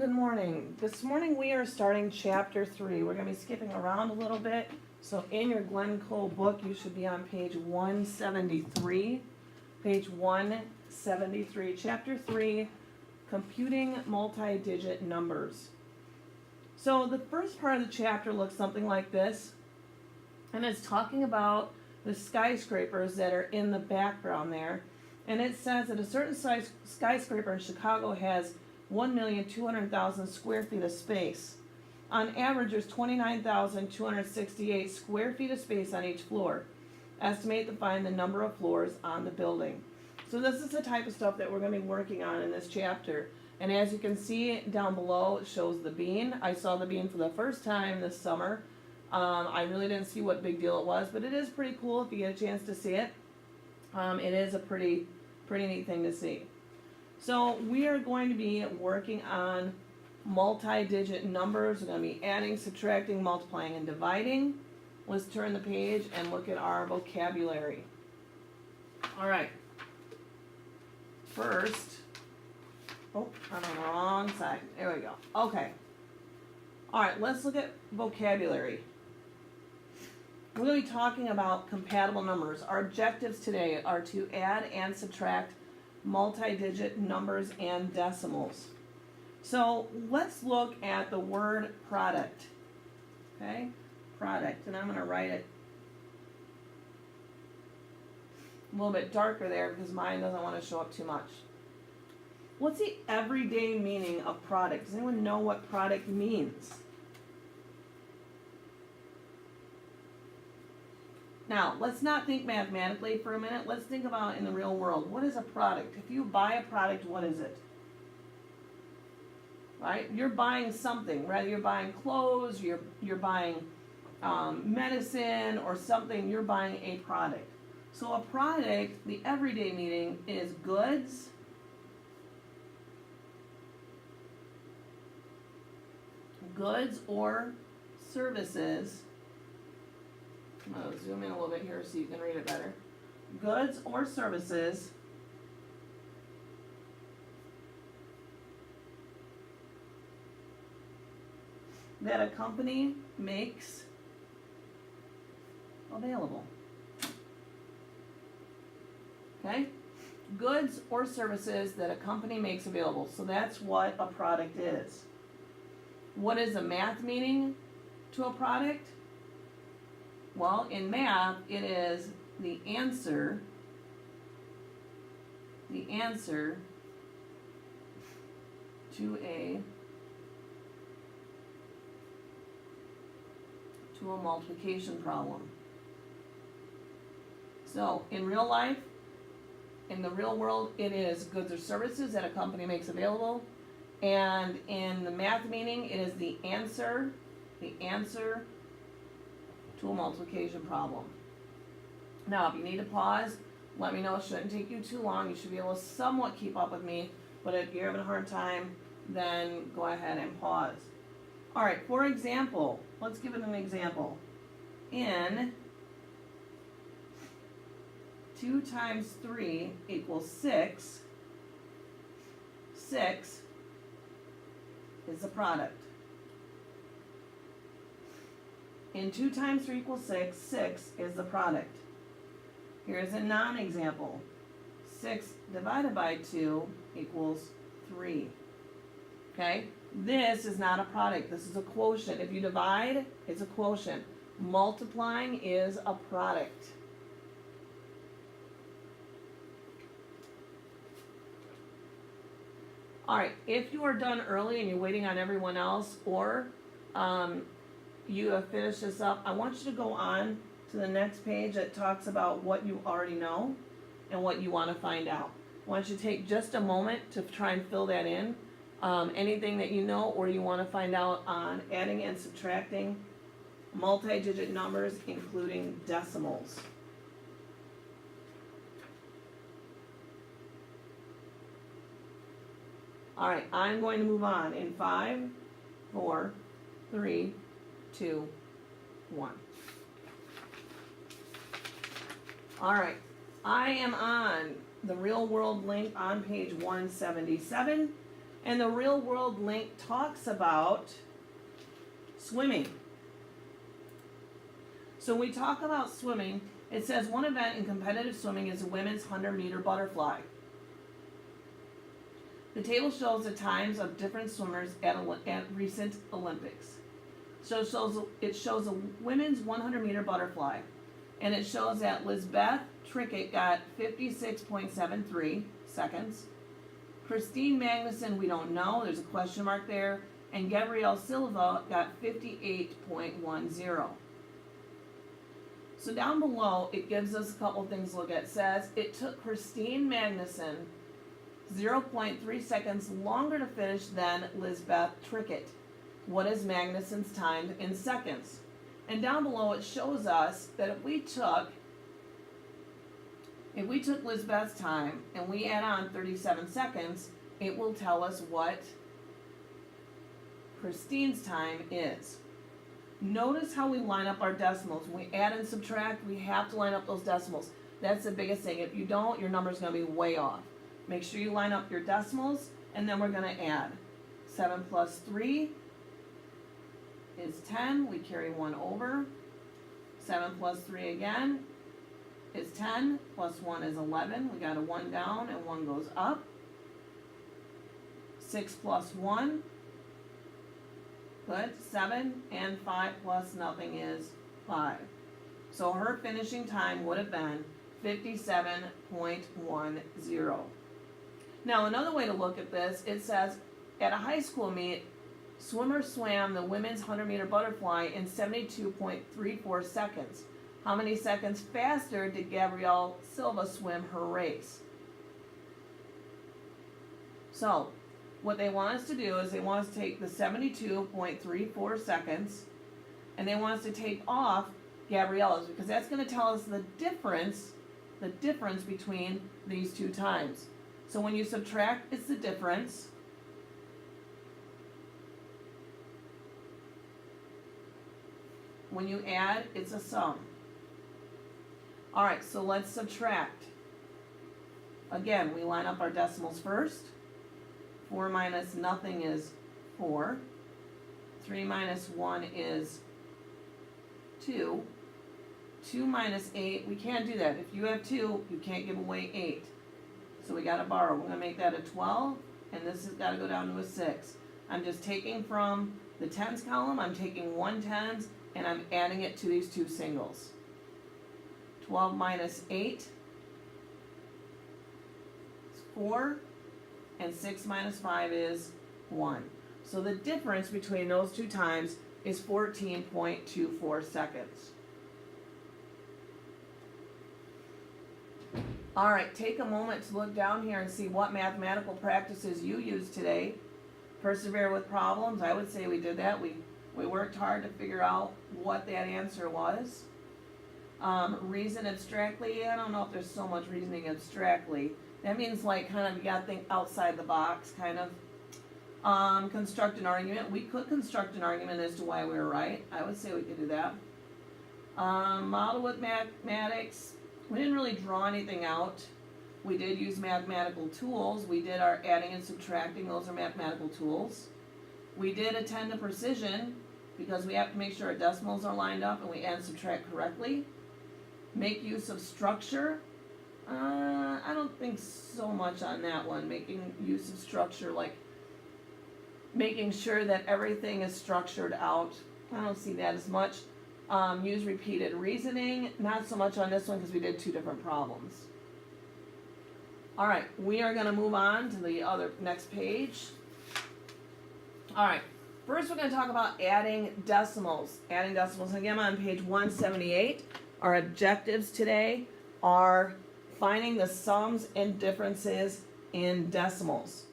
Good morning. This morning we are starting chapter 3. We're going to be skipping around a little bit. So in your Glenn Cole book, you should be on page 173. Page 173, chapter 3, computing multi-digit numbers. So the first part of the chapter looks something like this. And it's talking about the skyscrapers that are in the background there. And it says that a certain size skyscraper in Chicago has 1,200,000 square feet of space. On average, there's 29,268 square feet of space on each floor. Estimate to find the number of floors on the building. So this is the type of stuff that we're going to be working on in this chapter. And as you can see down below, it shows the bean. I saw the bean for the first time this summer. I really didn't see what big deal it was, but it is pretty cool if you get a chance to see it. It is a pretty neat thing to see. So we are going to be working on multi-digit numbers. We're going to be adding, subtracting, multiplying, and dividing. Let's turn the page and look at our vocabulary. All right. First, I'm on the wrong side. There we go. Okay. All right, let's look at vocabulary. We're going to be talking about compatible numbers. Our objectives today are to add and subtract multi-digit numbers and decimals. So let's look at the word product. Okay, product, and I'm going to write it a little bit darker there because mine doesn't want to show up too much. What's the everyday meaning of product? Does anyone know what product means? Now, let's not think mathematically for a minute. Let's think about in the real world. What is a product? If you buy a product, what is it? Right? You're buying something. Whether you're buying clothes, you're buying medicine or something, you're buying a product. So a product, the everyday meaning is goods, or services. I'm going to zoom in a little bit here so you can read it better. Goods or services that a company makes available. Okay? Goods or services that a company makes available. So that's what a product is. What is the math meaning to a product? Well, in math, it is the answer to a multiplication problem. So, in real life, in the real world, it is goods or services that a company makes available. And in the math meaning, it is the answer to a multiplication problem. Now, if you need to pause, let me know. It shouldn't take you too long. You should be able to somewhat keep up with me. But if you're having a hard time, then go ahead and pause. All right, for example, let's give it an example. In 2 times 3 equals 6, 6 is the product. In 2 times 3 equals 6, 6 is the product. Here's a non-example. 6 divided by 2 equals 3. Okay? This is not a product. This is a quotient. If you divide, it's a quotient. Multiplying is a product. All right, if you are done early and you're waiting on everyone else, or you have finished this up, I want you to go on to the next page that talks about what you already know and what you want to find out. I want you to take just a moment to try and fill that in. Anything that you know or you want to find out on adding and subtracting multi-digit numbers, including decimals. All right, I'm going to move on in 5, 4, 3, 2, 1. All right, I am on the real world link on page 177. And the real world link talks about swimming. So when we talk about swimming, it says one event in competitive swimming is a women's 100-meter butterfly. The table shows the times of different swimmers at recent Olympics. So it shows a women's 100-meter butterfly. And it shows that Lisbeth Trickett got 56.73 seconds. Christine Magnuson, we don't know. There's a question mark there. And Gabrielle Silva got 58.10. So down below, it gives us a couple things to look at. It says it took Christine Magnuson 0.3 seconds longer to finish than Lisbeth Trickett. What is Magnuson's time in seconds? And down below, it shows us that if we took Lisbeth's time and we add on 37 seconds, it will tell us what Christine's time is. Notice how we line up our decimals. When we add and subtract, we have to line up those decimals. That's the biggest thing. If you don't, your number's going to be way off. Make sure you line up your decimals, and then we're going to add. 7 plus 3 is 10. We carry 1 over. 7 plus 3 again is 10. Plus 1 is 11. We got a 1 down, and 1 goes up. 6 plus 1. Good. 7 and 5 plus nothing is 5. So her finishing time would have been 57.10. Now another way to look at this, it says at a high school meet, swimmers swam the women's 100-meter butterfly in 72.34 seconds. How many seconds faster did Gabrielle Silva swim her race? So what they want us to do is they want us to take the 72.34 seconds and they want us to take off Gabriella's, because that's going to tell us the difference between these two times. So when you subtract, it's the difference. When you add, it's a sum. All right, so let's subtract. Again, we line up our decimals first. 4 minus nothing is 4. 3 minus 1 is 2. 2 minus 8, we can't do that. If you have 2, you can't give away 8. So we got to borrow. We're going to make that a 12, and this has got to go down to a 6. I'm just taking from the tens column, I'm taking 1 tens, and I'm adding it to these two singles. 12 minus 8 is 4, and 6 minus 5 is 1. So the difference between those two times is 14.24 seconds. All right, take a moment to look down here and see what mathematical practices you use today. Persevere with problems. I would say we did that. We worked hard to figure out what that answer was. Reason abstractly. I don't know if there's so much reasoning abstractly. That means like kind of you gotta think outside the box, kind of. Construct an argument. We could construct an argument as to why we were right. I would say we could do that. Model with mathematics. We didn't really draw anything out. We did use mathematical tools. We did our adding and subtracting. Those are mathematical tools. We did attend to precision because we have to make sure our decimals are lined up and we add and subtract correctly. Make use of structure. I don't think so much on that one. Making use of structure, like making sure that everything is structured out. I don't see that as much. Use repeated reasoning. Not so much on this one because we did two different problems. All right, we are going to move on to the next page. All right, first we're going to talk about adding decimals. Adding decimals. And again, on page 178, our objectives today are finding the sums and differences in decimals.